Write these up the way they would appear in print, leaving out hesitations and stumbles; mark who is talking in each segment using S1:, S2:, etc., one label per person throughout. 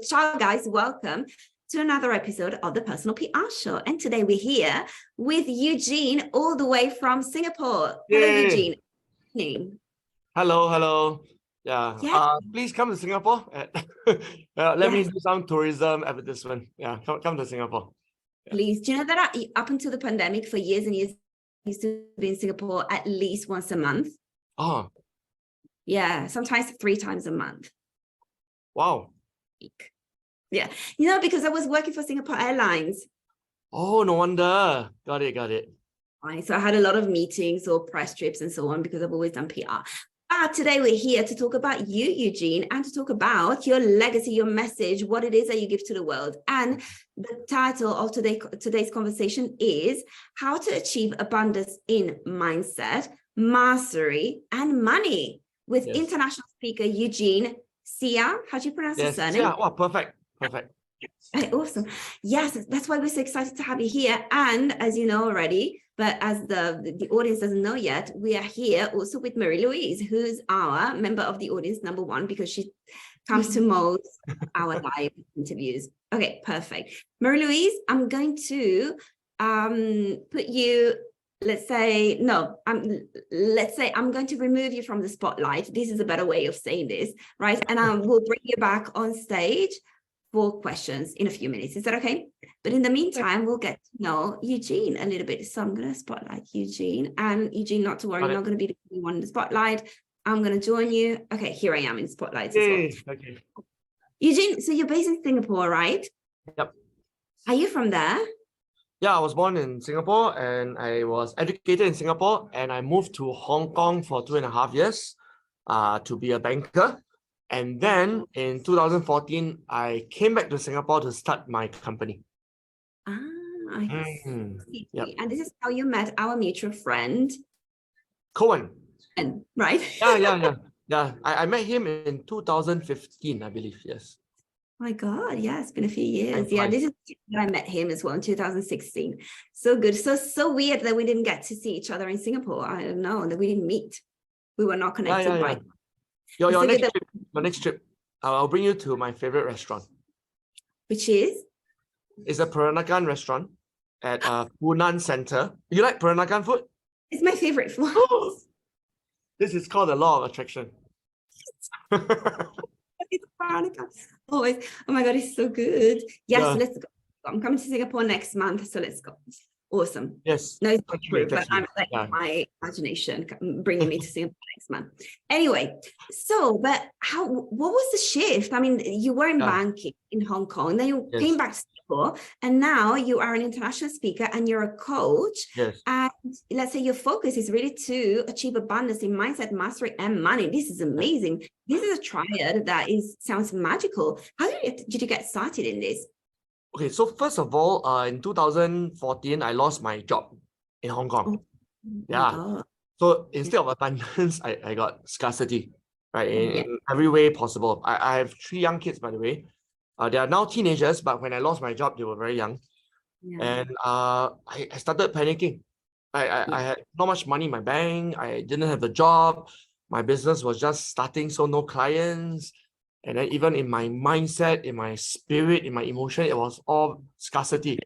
S1: Ciao guys, welcome to another episode of the Personal PR Show. And today we're here with Eugene all the way from Singapore. Hello,
S2: Yay.
S1: Eugene.
S2: Hello. Yeah. Please come to Singapore. Let me do some tourism advertisement. Yeah, come to Singapore. Yeah.
S1: Please. Do you know that up until the pandemic, for years and years, I used to be in Singapore at least once a month.
S2: Oh.
S1: Yeah, sometimes 3 times a month.
S2: Wow.
S1: Yeah, because I was working for Singapore Airlines.
S2: Oh, no wonder. Got it.
S1: Right, so I had a lot of meetings or press trips and so on because I've always done PR. But today we're here to talk about you, Eugene, and to talk about your legacy, your message, what it is that you give to the world. And the title of today's conversation is How to Achieve Abundance in Mindset, Mastery, and Money with international speaker Eugene Seah. How do you pronounce his surname?
S2: Yeah, wow, perfect.
S1: Okay, awesome. Yes, that's why we're so excited to have you here. And as you know already, but as the audience doesn't know yet, we are here also with Marie-Louise, who's our member of the audience #1 because she comes to most our live interviews. Okay, perfect. Marie-Louise, I'm going to put you, let's say I'm going to remove you from the spotlight. This is a better way of saying this, right? And we'll bring you back on stage for questions in a few minutes. Is that okay? But in the meantime, we'll get to know Eugene a little bit. So I'm going to spotlight Eugene. And Eugene, not to worry, you're not going to be the only one in the spotlight. I'm going to join you. Okay, here I am in spotlight as well.
S2: Okay.
S1: Eugene, so you're based in Singapore, right?
S2: Yep.
S1: Are you from there?
S2: Yeah, I was born in Singapore and I was educated in Singapore, and I moved to Hong Kong for 2.5 years to be a banker. And then in 2014, I came back to Singapore to start my company.
S1: I see.
S2: Yep.
S1: And this is how you met our mutual friend,
S2: Cohen.
S1: Right?
S2: Yeah. I met him in 2015, I believe. Yes.
S1: My God, yeah, it's been a few years.
S2: Yeah,
S1: this is when I met him as well in 2016. So good. So weird that we didn't get to see each other in Singapore. I don't know, that we didn't meet. We were not connected by.
S2: Your next trip, I'll bring you to my favorite restaurant.
S1: Which is?
S2: It's a Peranakan restaurant at Funan Center. You like Peranakan food?
S1: It's my favorite food.
S2: This is called the law of attraction.
S1: It's Peranakan. Always. Oh my God, it's so good. Yes, let's go. I'm coming to Singapore next month, so let's go. Awesome.
S2: Yes.
S1: No, it's not true, but I'm letting my imagination bringing me to Singapore next month. Anyway, but what was the shift? I mean, you were in banking in Hong Kong, and then you came back to Singapore, and now you are an international speaker and you're a coach.
S2: Yes.
S1: And let's say your focus is really to achieve abundance in mindset, mastery, and money. This is amazing. This is a triad that sounds magical. How did you get started in this?
S2: Okay, so first of all, in 2014, I lost my job in Hong Kong. So instead of abundance, I got scarcity, right? In every way possible. I have 3 young kids, by the way. They are now teenagers, but when I lost my job, they were very young. And I started panicking. I had not much money in my bank. I didn't have a job. My business was just starting, so no clients. And then even in my mindset, in my spirit, in my emotion, it was all scarcity.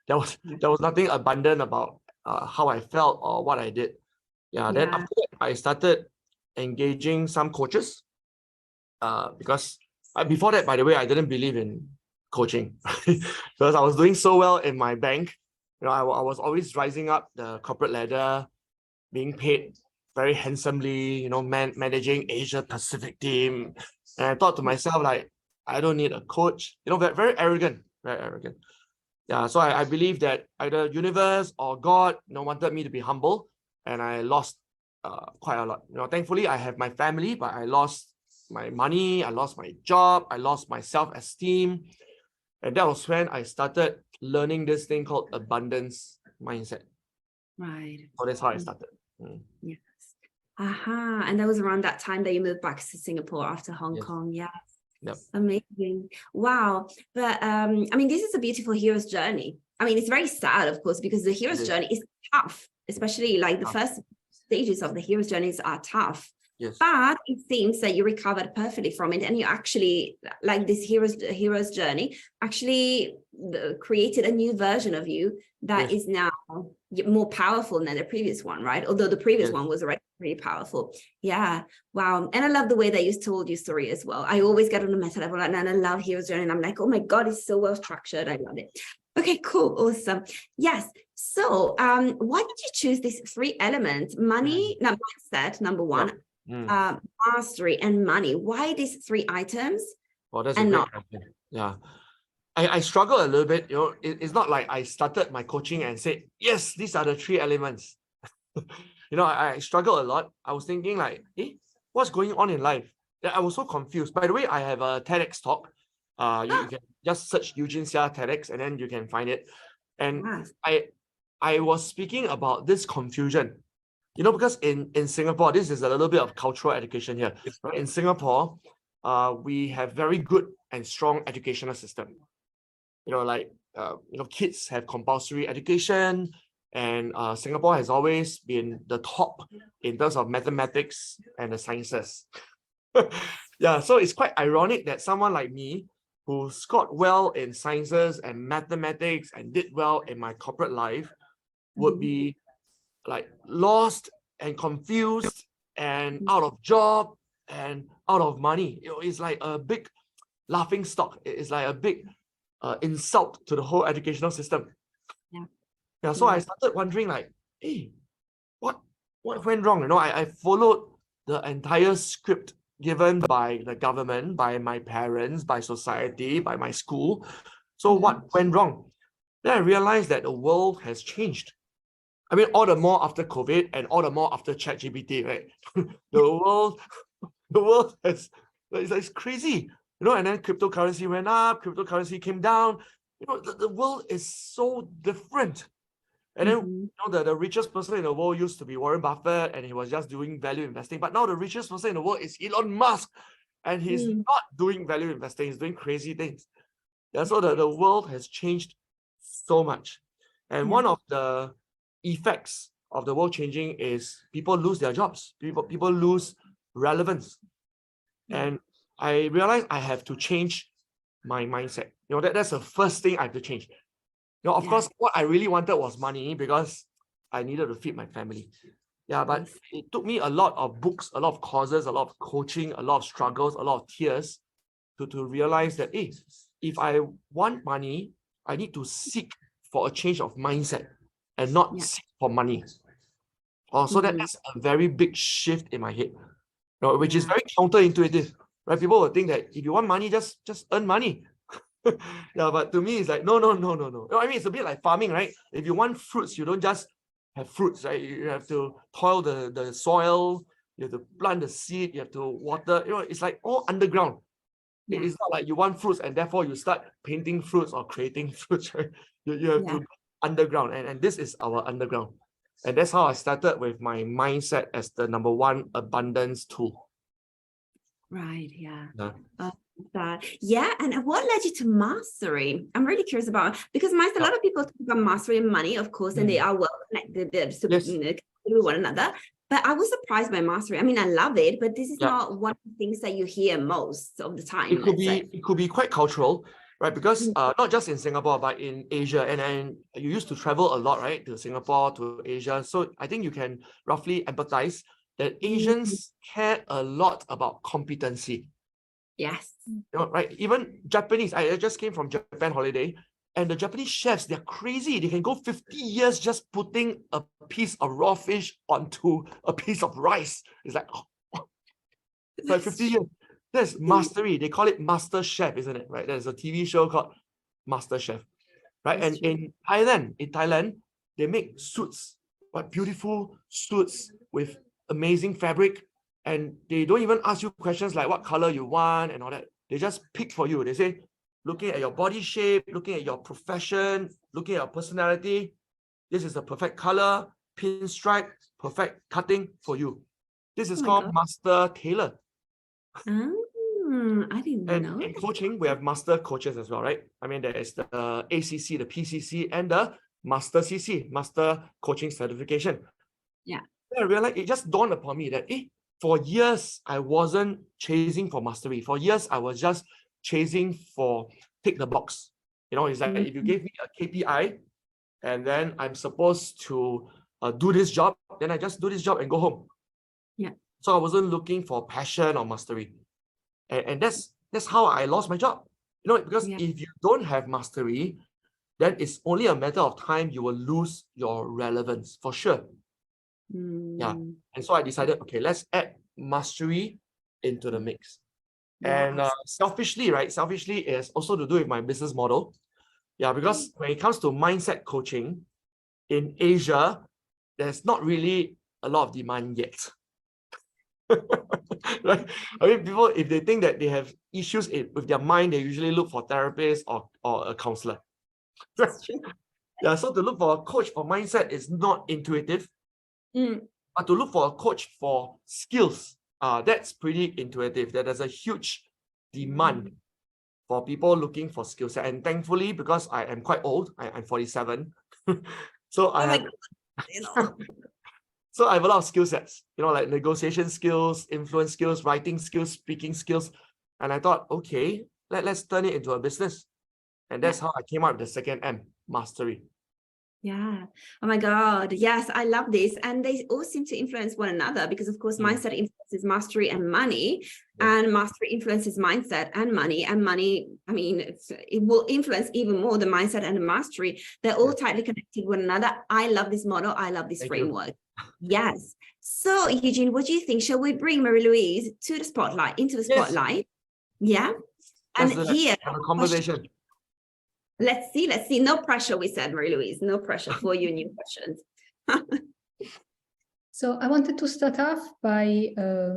S2: There was nothing abundant about how I felt or what I did. Then after that, I started engaging some coaches because before that, by the way, I didn't believe in coaching because I was doing so well in my bank. I was always rising up the corporate ladder, being paid very handsomely, managing Asia Pacific team. And I thought to myself, like, I don't need a coach, very arrogant, very arrogant. So I believe that either universe or God, wanted me to be humble, and I lost quite a lot. Thankfully I have my family, but I lost my money, I lost my job, I lost my self-esteem. And that was when I started learning this thing called abundance mindset.
S1: Right.
S2: So that's how I started.
S1: Yes. And that was around that time that you moved back to Singapore after Hong Kong. Yes.
S2: Yep.
S1: Amazing. Wow. But I mean, this is a beautiful hero's journey. I mean, it's very sad, of course, because the hero's journey is tough, especially like the first stages of the hero's journeys are tough.
S2: Yes.
S1: But it seems that you recovered perfectly from it, and you actually, like this hero's journey, actually created a new version of you that
S2: Yes.
S1: is now more powerful than the previous one, right? Although the previous
S2: Yes.
S1: one was already pretty powerful. Yeah. Wow. And I love the way that you told your story as well. I always get on the meta level, and I love hero's journey, and I'm like, oh my God, it's so well structured. I love it. Okay, cool. Awesome. Yes. So why did you choose these 3 elements? Money, mindset, number 1. Mastery and money. Why these 3 items?
S2: Well, that's a great question. Yeah. I struggle a little bit. It's not like I started my coaching and said, yes, these are the 3 elements. I struggle a lot. I was thinking like, what's going on in life? I was so confused. By the way, I have a TEDx talk. You can just search Eugene Seah TEDx and then you can find it. And I was speaking about this confusion. Because in Singapore, this is a little bit of cultural education here. Right? In Singapore, we have very good and strong educational system. Kids have compulsory education, and Singapore has always been the top in terms of mathematics and the sciences. Yeah, so it's quite ironic that someone like me, who scored well in sciences and mathematics and did well in my corporate life, would be like lost and confused and out of job and out of money. It's like a big laughing stock. It's like a big insult to the whole educational system. Yeah. So I started wondering like, hey, what went wrong? I followed the entire script given by the government, by my parents, by society, by my school. So what went wrong? Then I realized that the world has changed. I mean, all the more after COVID and all the more after ChatGPT, right? The world it's crazy, and then cryptocurrency went up, cryptocurrency came down. The world is so different. And then the richest person in the world used to be Warren Buffett, and he was just doing value investing. But now the richest person in the world is Elon Musk, and he's not doing value investing, he's doing crazy things. Yeah, so the world has changed so much. And one of the effects of the world changing is people lose their jobs. People lose relevance. And I realized I have to change my mindset. That's the first thing I have to change. Of course, what I really wanted was money because I needed to feed my family. Yeah, but it took me a lot of books, a lot of courses, a lot of coaching, a lot of struggles, a lot of tears to realize that, if I want money, I need to seek for a change of mindset and not seek for money. So that's a very big shift in my head, which is very counterintuitive, right? People will think that if you want money, just earn money. Yeah, but to me, it's like, no. I mean, it's a bit like farming, right? If you want fruits, you don't just have fruits, right? You have to toil the soil, you have to plant the seed, you have to water. It's like all underground. It's not like you want fruits and therefore you start painting fruits or creating fruits, right? You have to go underground, and this is our underground. And that's how I started with my mindset as the number 1 abundance tool.
S1: Right. Yeah. And what led you to mastery? I'm really curious about, because a lot of people talk about mastery and money, of course, and they are well connected. They're with one another. But I was surprised by mastery. I mean, I love it, but this is not one of the things that you hear most of the time.
S2: It could be quite cultural, right? Because not just in Singapore, but in Asia, and you used to travel a lot, right, to Singapore, to Asia. So I think you can roughly empathize that Asians care a lot about competency.
S1: Yes.
S2: Right? Even Japanese, I just came from Japan holiday, and the Japanese chefs, they're crazy. They can go 50 years just putting a piece of raw fish onto a piece of rice. It's like, it's like 50 years. That's mastery. They call it Master Chef, isn't it? Right? There's a TV show called Master Chef. Right? And in Thailand, they make suits, but beautiful suits with amazing fabric. And they don't even ask you questions like what color you want and all that. They just pick for you. They say, looking at your body shape, looking at your profession, looking at your personality, this is the perfect color, pinstripe, perfect cutting for you. This is called Master Tailor.
S1: I didn't know.
S2: In coaching, we have master coaches as well, right? I mean, there is the ACC, the PCC, and the Master CC, Master Coaching Certification.
S1: Yeah.
S2: Then I realized, it just dawned upon me that, for years, I wasn't chasing for mastery. For years, I was just chasing for tick the box. It's like if you gave me a KPI and then I'm supposed to do this job, then I just do this job and go home.
S1: Yeah.
S2: So I wasn't looking for passion or mastery. And that's how I lost my job. Because if you don't have mastery, then it's only a matter of time you will lose your relevance for sure. Yeah. And so I decided, okay, let's add mastery into the mix. And selfishly is also to do with my business model. Yeah, because when it comes to mindset coaching in Asia, there's not really a lot of demand yet. Right? I mean, people, if they think that they have issues with their mind, they usually look for therapists or a counselor. Yeah, so to look for a coach for mindset is not intuitive. But to look for a coach for skills, that's pretty intuitive. There's a huge demand for people looking for skill set. And thankfully, because I am quite old, I'm 47. So I have so I have a lot of skill sets, like negotiation skills, influence skills, writing skills, speaking skills. And I thought, okay, let's turn it into a business. And that's how I came up with the second M, mastery.
S1: Yeah. Oh my God. Yes, I love this. And they all seem to influence one another because, of course, mindset influences mastery and money, and mastery influences mindset and money. And money, I mean, it will influence even more the mindset and the mastery. They're all tightly connected with one another. I love this model. I love this framework. Yes. So, Eugene, what do you think? Shall we bring Marie-Louise to the spotlight, into the spotlight? Yeah. And here,
S2: have a conversation.
S1: Let's see. No pressure, we said, Marie-Louise. No pressure for your new questions.
S3: So I wanted to start off by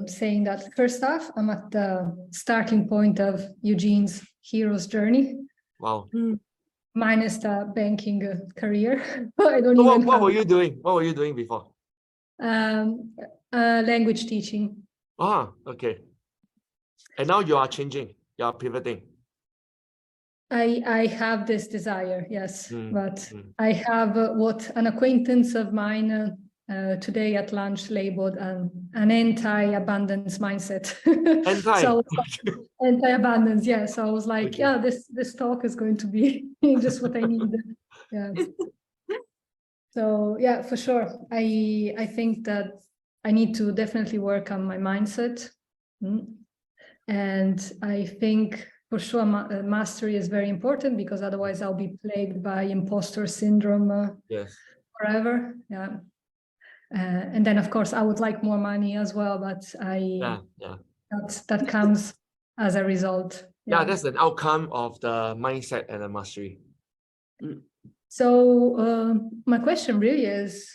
S3: saying that first off, I'm at the starting point of Eugene's hero's journey.
S2: Wow.
S3: Minus the banking career. I don't
S2: so
S3: even
S2: what were you doing? What were you doing before?
S3: Language teaching.
S2: Ah, okay. And now you are changing. You are pivoting.
S3: I have this desire, yes, but I have what an acquaintance of mine today at lunch labeled an anti-abundance mindset. So anti-abundance, yeah. So I was like, yeah, this talk is going to be just what I need. Yeah. So yeah, for sure. I think that I need to definitely work on my mindset, and I think for sure mastery is very important, because otherwise I'll be plagued by imposter syndrome forever. Yeah. And then of course I would like more money as well, but that comes as a result.
S2: Yeah, that's an outcome of the mindset and the mastery.
S3: So my question really is,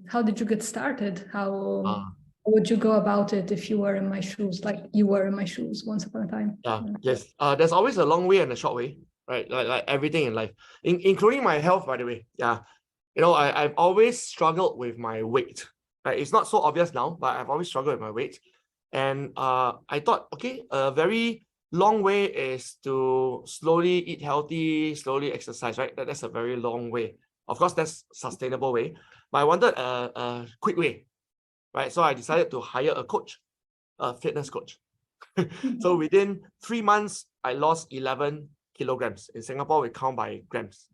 S3: how did you get started? How would you go about it if you were in my shoes, like you were in my shoes once upon a time?
S2: Yes. There's always a long way and a short way, right? Like everything in life, including my health, by the way. Yeah. I've always struggled with my weight. Right? It's not so obvious now, but I've always struggled with my weight. And I thought, okay, a very long way is to slowly eat healthy, slowly exercise, right? That's a very long way. Of course, that's sustainable way. But I wanted a quick way, right? So I decided to hire a coach, a fitness coach. So within 3 months, I lost 11 kilograms. In Singapore, we count by grams.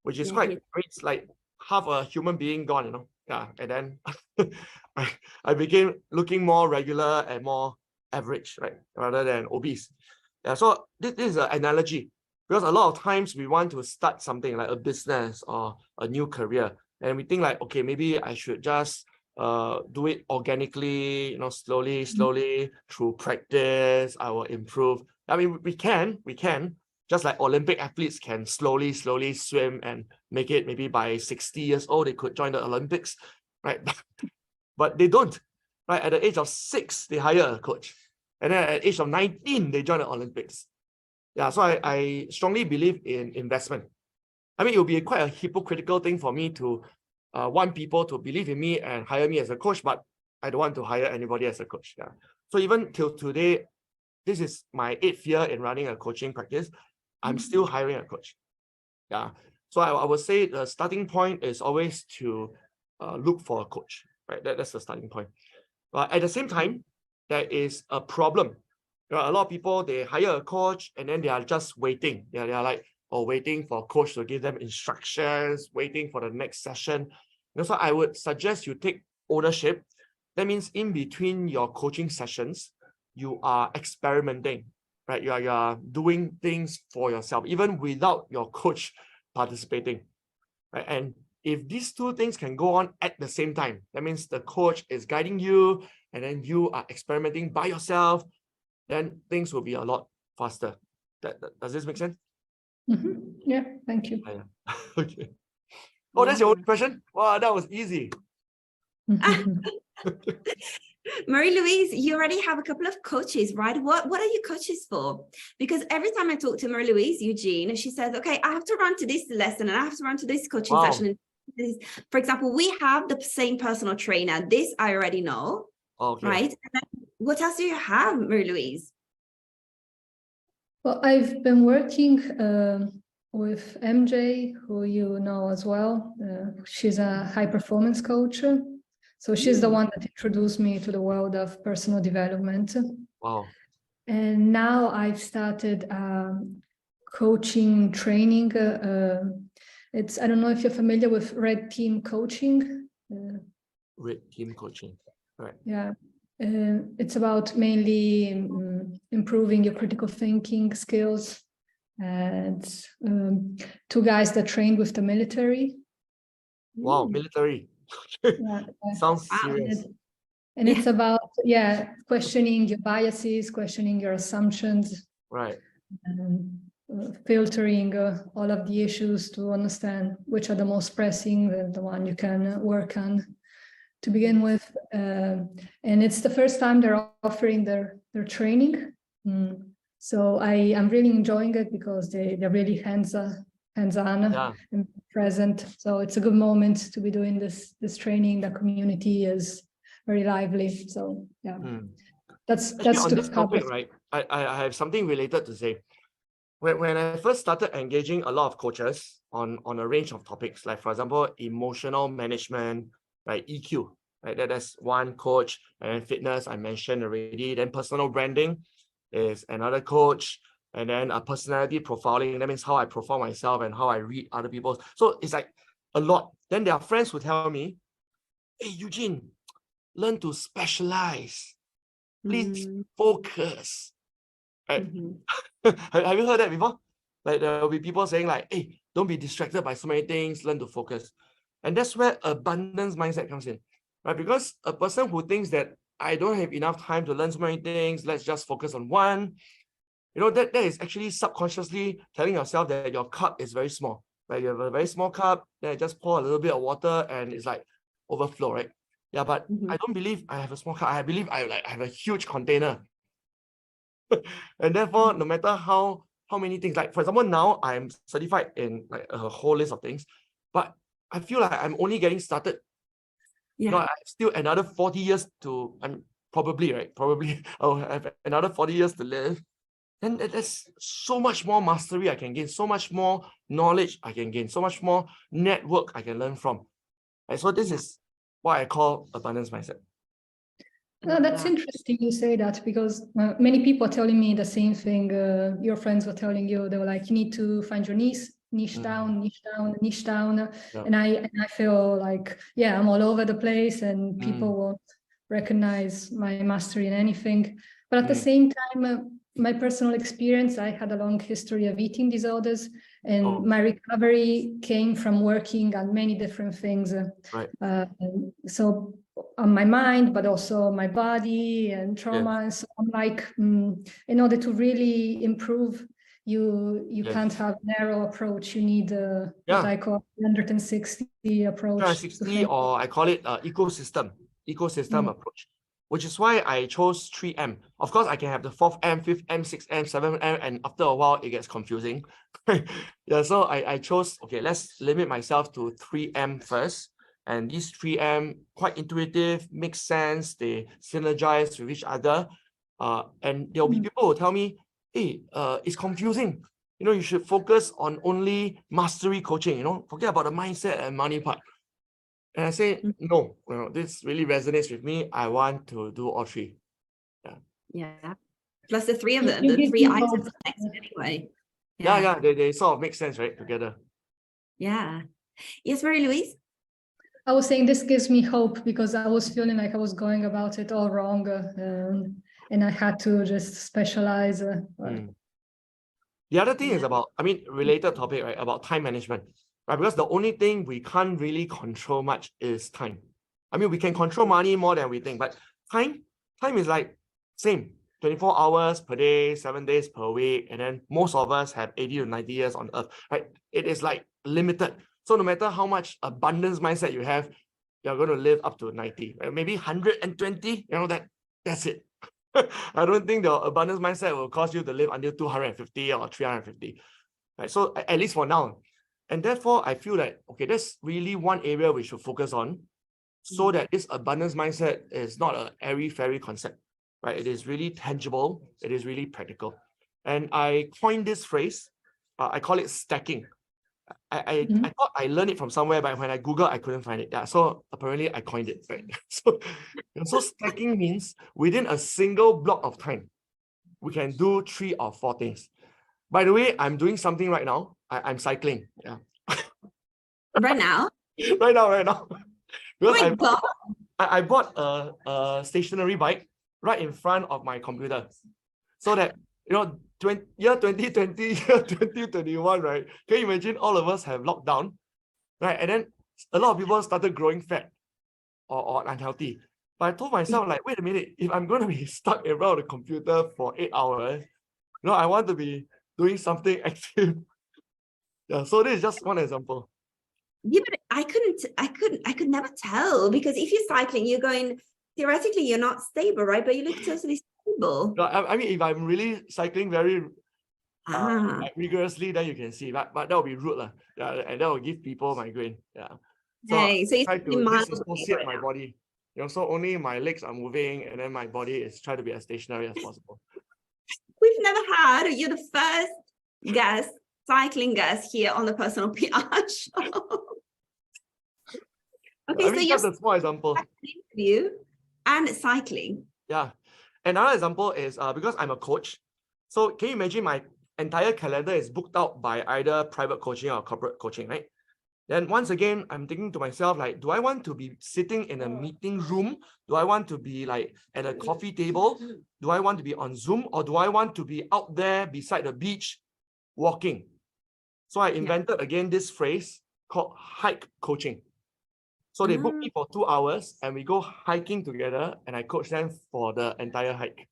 S2: Which is quite great. It's like half a human being gone, and then I became looking more regular and more average, right, rather than obese. So this is an analogy, because a lot of times we want to start something like a business or a new career, and we think like, okay, maybe I should just do it organically, slowly through practice, I will improve. I mean, we can just like Olympic athletes can slowly swim and make it. Maybe by 60 years old, they could join the Olympics, right? But they don't, right? At the age of 6, they hire a coach. And then at the age of 19, they join the Olympics. Yeah, so I strongly believe in investment. I mean, it will be quite a hypocritical thing for me to want people to believe in me and hire me as a coach, but I don't want to hire anybody as a coach. Yeah. So even till today, this is my 8th year in running a coaching practice. I'm still hiring a coach. Yeah. So I would say the starting point is always to look for a coach, right? That's the starting point. But at the same time, there is a problem. There are a lot of people, they hire a coach and then they are just waiting. They are like, waiting for a coach to give them instructions, waiting for the next session. So I would suggest you take ownership. That means in between your coaching sessions, you are experimenting, right? You are doing things for yourself, even without your coach participating, right? And if these two things can go on at the same time, that means the coach is guiding you and then you are experimenting by yourself, then things will be a lot faster. Does this make sense?
S3: Yeah, thank you.
S2: Okay. Oh, that's your only question? Wow, that was easy.
S1: Marie-Louise, you already have a couple of coaches, right? What are your coaches for? Because every time I talk to Marie-Louise, Eugene, she says, okay, I have to run to this lesson and I have to run to this coaching session. For example, we have the same personal trainer. This I already know, right? And then what else do you have, Marie-Louise?
S3: Well, I've been working with MJ, who you know as well. She's a high performance coach. So she's the one that introduced me to the world of personal development.
S2: Wow.
S3: And now I've started coaching training. I don't know if you're familiar with Red Team coaching.
S2: Red Team coaching, right?
S3: Yeah. It's about mainly improving your critical thinking skills. And two guys that trained with the military.
S2: Wow, military.
S3: Yeah.
S2: Sounds serious.
S3: And it's about, questioning your biases, questioning your assumptions.
S2: Right.
S3: And filtering all of the issues to understand which are the most pressing, the one you can work on to begin with. And it's the first time they're offering their training. So I'm really enjoying it because they're really hands-on and present. So it's a good moment to be doing this training. The community is very lively. So yeah, that's
S2: on this topic, right? I have something related to say. When I first started engaging a lot of coaches on a range of topics, like for example, emotional management, right? EQ, right? That's one coach, and fitness I mentioned already. Then personal branding is another coach, and then a personality profiling. That means how I profile myself and how I read other people's. So it's like a lot. Then there are friends who tell me, "Hey, Eugene, learn to specialize. Please focus." Right? Have you heard that before? Like there will be people saying like, "Hey, don't be distracted by so many things, learn to focus." And that's where abundance mindset comes in, right? Because a person who thinks that I don't have enough time to learn so many things, let's just focus on one, that is actually subconsciously telling yourself that your cup is very small, right? You have a very small cup, then just pour a little bit of water and it's like overflow, right? Yeah, but I don't believe I have a small cup. I believe I have a huge container. And therefore, no matter how many things, like for example, now I'm certified in like a whole list of things, but I feel like I'm only getting started. I have still another 40 years to, probably I'll have another 40 years to live. And there's so much more mastery I can gain, so much more knowledge I can gain, so much more network I can learn from. And so this is what I call abundance mindset.
S3: No, that's interesting you say that, because many people are telling me the same thing. Your friends were telling you, they were like, you need to find your niche down. Yeah. And I feel like, I'm all over the place and people won't recognize my mastery in anything. But at the same time, my personal experience, I had a long history of eating disorders, and my recovery came from working on many different things. So on my mind, but also my body and trauma. And so I'm like, in order to really improve, you can't have narrow approach. You need what I call 360 approach.
S2: 360, or I call it ecosystem approach, which is why I chose 3M. Of course, I can have the 4th M, 5th M, 6th M, 7th M, and after a while, it gets confusing. So I chose, let's limit myself to 3M first. And these 3M, quite intuitive, make sense, they synergize with each other. And there'll be people who tell me, hey, it's confusing. You should focus on only mastery coaching, forget about the mindset and money part. And I say, no, this really resonates with me. I want to do all three.
S1: Yeah. Plus the three of them,
S3: You
S1: the
S3: give
S1: three
S3: me
S1: items
S3: hope.
S1: next anyway.
S2: Yeah, they sort of make sense, right? Together.
S1: Yeah. Yes, Marie-Louise?
S3: I was saying this gives me hope because I was feeling like I was going about it all wrong, and I had to just specialize.
S2: The other thing is about, related topic, right? About time management, right? Because the only thing we can't really control much is time. We can control money more than we think, but time is like same, 24 hours per day, 7 days per week. And then most of us have 80 to 90 years on earth, right? It is like limited. So no matter how much abundance mindset you have, you're going to live up to 90, right? Maybe 120, that's it. I don't think the abundance mindset will cause you to live until 250 or 350, right? So at least for now. And therefore, I feel that, okay, that's really one area we should focus on so that this abundance mindset is not an airy-fairy concept, right? It is really tangible. It is really practical. And I coined this phrase. I call it stacking. I thought I learned it from somewhere, but when I Googled, I couldn't find it. Yeah, so apparently I coined it, right? So stacking means within a single block of time, we can do 3 or 4 things. By the way, I'm doing something right now. I'm cycling. Yeah.
S1: Right now?
S2: Right now. Because
S1: Oh my God.
S2: I bought a stationary bike right in front of my computer, so that 2020, year 2021, right? Can you imagine all of us have lockdown, right? And then a lot of people started growing fat or unhealthy. But I told myself, like, wait a minute, if I'm going to be stuck in front of the computer for 8 hours, I want to be doing something active. Yeah, so this is just one example.
S1: Yeah, but I could never tell, because if you're cycling, you're going, theoretically, you're not stable, right? But you look totally stable.
S2: If I'm really cycling very rigorously, then you can see, but that will be rude. And that will give people migraine. Yeah. So
S1: hey, so
S2: I try to disassociate
S1: right
S2: my body. So only my legs are moving and then my body is trying to be as stationary as possible.
S1: We've never had, you're the first cycling guest here on the Personal PR show. Okay, so
S2: that's a small example.
S1: You and cycling.
S2: Yeah. Another example is because I'm a coach. So can you imagine my entire calendar is booked out by either private coaching or corporate coaching, right? Then once again, I'm thinking to myself, like, do I want to be sitting in a meeting room? Do I want to be like at a coffee table? Do I want to be on Zoom? Or do I want to be out there beside the beach walking? So I invented again this phrase called hike coaching. So they book me for 2 hours and we go hiking together and I coach them for the entire hike.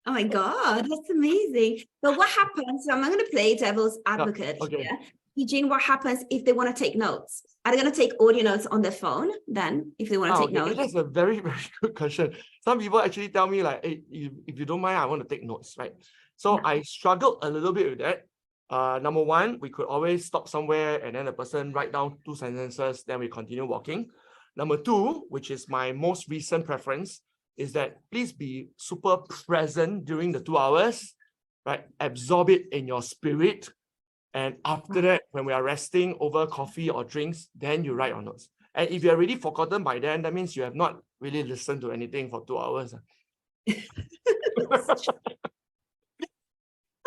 S1: Oh my God, that's amazing. But what happens? So I'm going to play devil's advocate here. Eugene, what happens if they want to take notes? Are they going to take audio notes on their phone then, if they want to take notes?
S2: That's a very, very good question. Some people actually tell me, like, hey, if you don't mind, I want to take notes, right? So I struggled a little bit with that. Number one, we could always stop somewhere and then the person write down 2 sentences, then we continue walking. Number two, which is my most recent preference, is that please be super present during the 2 hours, right? Absorb it in your spirit. And after that, when we are resting over coffee or drinks, then you write your notes. And if you're already forgotten by then, that means you have not really listened to anything for 2 hours.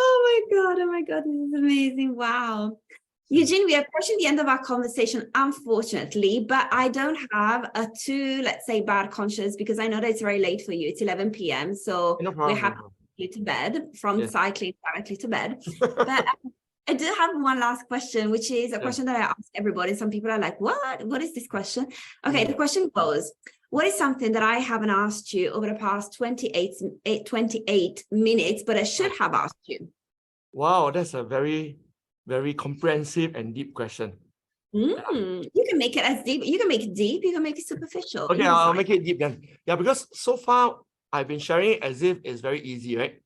S1: Oh my God, this is amazing. Wow. Eugene, we are approaching the end of our conversation, unfortunately, but I don't have a too, let's say, bad conscience, because I know that it's very late for you. It's 11 p.m. So we're happy to get you to bed from cycling directly to bed. But I do have one last question, which is a question that I ask everybody. Some people are like, what is this question? Okay, the question goes, what is something that I haven't asked you over the past 28 minutes, but I should have asked you?
S2: Wow, that's a very, very comprehensive and deep question.
S1: You can make it as deep. You can make it deep. You can make it superficial.
S2: Okay, I'll make it deep then. Yeah, because so far I've been sharing it as if it's very easy, right?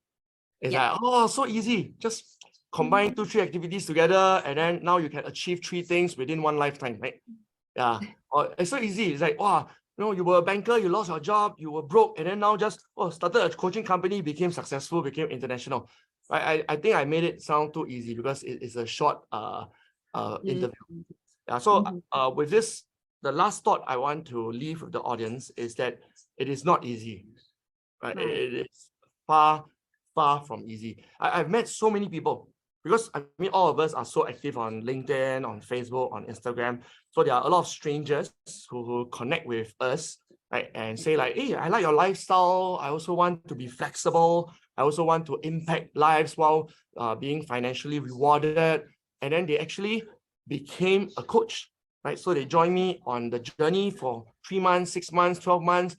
S2: It's like, oh, so easy. Just combine 2-3 activities together, and then now you can achieve 3 things within one lifetime, right? Yeah. It's so easy. It's like, wow, you were a banker, you lost your job, you were broke, and then now just started a coaching company, became successful, became international. I think I made it sound too easy because it's a short interview. Yeah. So with this the last thought I want to leave with the audience is that it is not easy, right? It is far, far from easy. I've met so many people because I mean, all of us are so active on LinkedIn, on Facebook, on Instagram. So there are a lot of strangers who connect with us, right? And say like, hey, I like your lifestyle. I also want to be flexible. I also want to impact lives while being financially rewarded. And then they actually became a coach, right? So they joined me on the journey for 3 months, 6 months, 12 months.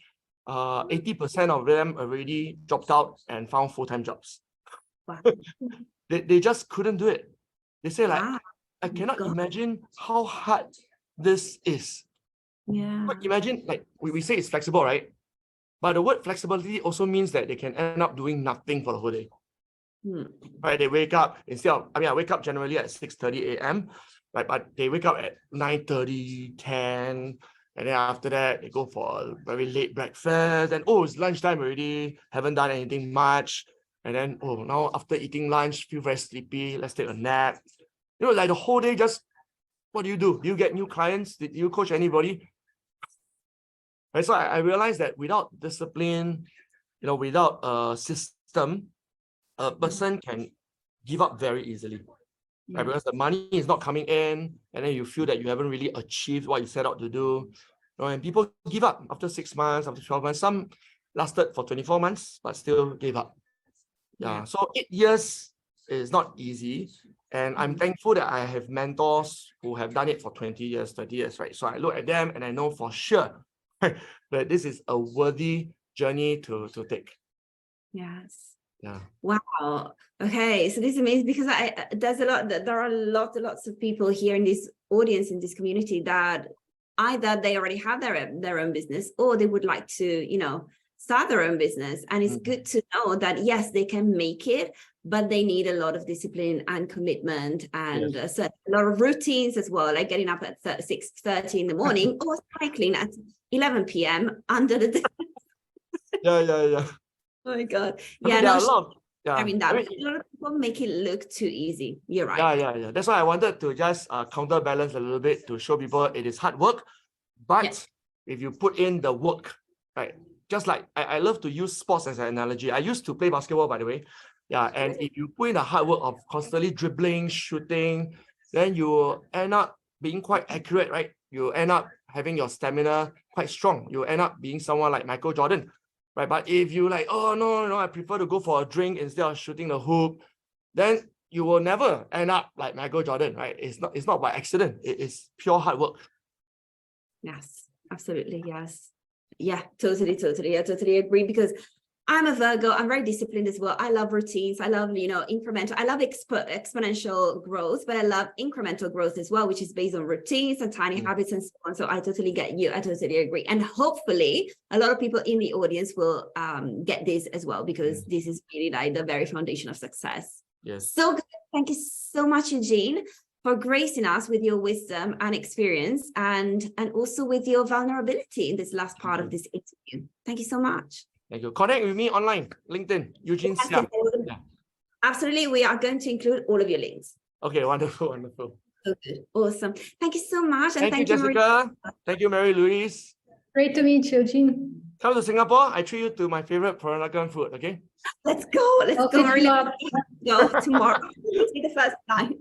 S2: 80% of them already dropped out and found full-time jobs.
S1: Wow.
S2: They just couldn't do it. They say like,
S1: Wow.
S2: I cannot imagine how hard this is.
S1: Yeah.
S2: But imagine, like we say it's flexible, right? But the word flexibility also means that they can end up doing nothing for the whole day. Right? They wake up instead of, I wake up generally at 6:30 a.m. Right? But they wake up at 9:30, 10, and then after that they go for a very late breakfast. And oh, it's lunchtime already. Haven't done anything much. And then oh, now after eating lunch, feel very sleepy. Let's take a nap. You know, like the whole day. Just what do? Do you get new clients? Did you coach anybody? Right? So I realized that without discipline, you know, without a system, a person can give up very easily, right? Because the money is not coming in, and then you feel that you haven't really achieved what you set out to do. You know, and people give up after 6 months, after 12 months. Some lasted for 24 months, but still gave up. So 8 years is not easy. And I'm thankful that I have mentors who have done it for 20 years, 30 years, right? So I look at them and I know for sure that this is a worthy journey to take.
S1: Yes.
S2: Yeah.
S1: Wow. Okay. So this is amazing because there are lots of people here in this audience, in this community, that either they already have their own business or they would like to, you know, start their own business. And it's good to know that, yes, they can make it, but they need a lot of discipline and commitment and a lot of routines as well, like getting up at 6:30 in the morning or cycling at 11 p.m. under the
S2: Yeah.
S1: Oh my God.
S2: I mean, there are a lot of,
S1: a lot of people make it look too easy. You're right.
S2: Yeah. That's why I wanted to just counterbalance a little bit to show people it is hard work. But if you put in the work, right? Just like I love to use sports as an analogy. I used to play basketball, by the way. Yeah. And if you put in the hard work of constantly dribbling, shooting, then you end up being quite accurate, right? You end up having your stamina quite strong. You end up being someone like Michael Jordan. Right, but if you like, oh no, I prefer to go for a drink instead of shooting the hoop, then you will never end up like Michael Jordan, right? It's not by accident. It is pure hard work.
S1: Yes, absolutely. Yes. Yeah, totally. I totally agree because I'm a Virgo. I'm very disciplined as well. I love routines. I love, you know, incremental. I love exponential growth, but I love incremental growth as well, which is based on routines and tiny habits and so on. So I totally get you. I totally agree. And hopefully a lot of people in the audience will get this as well, because this is really like the very foundation of success.
S2: Yes.
S1: So good. Thank you so much, Eugene, for gracing us with your wisdom and experience and also with your vulnerability in this last part of this interview. Thank you so much.
S2: Thank you. Connect with me online, LinkedIn, Eugene Seah.
S1: Absolutely. We are going to include all of your links.
S2: Okay, wonderful.
S1: So good. Awesome. Thank you so much. And
S2: thank you, Jessica. Thank you, Mary Louise.
S3: Great to meet you, Eugene.
S2: Come to Singapore. I treat you to my favorite Peranakan food, okay?
S1: Let's go. Let's go tomorrow. It's the first time.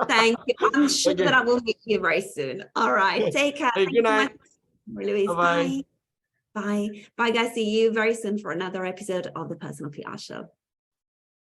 S1: Thank you. I'm sure that I will meet you very soon. All right. Take care.
S2: Hey, good night.
S1: Mary Louise.
S2: Bye-bye.
S1: Bye. Bye, guys. See you very soon for another episode of the Personal PR Show.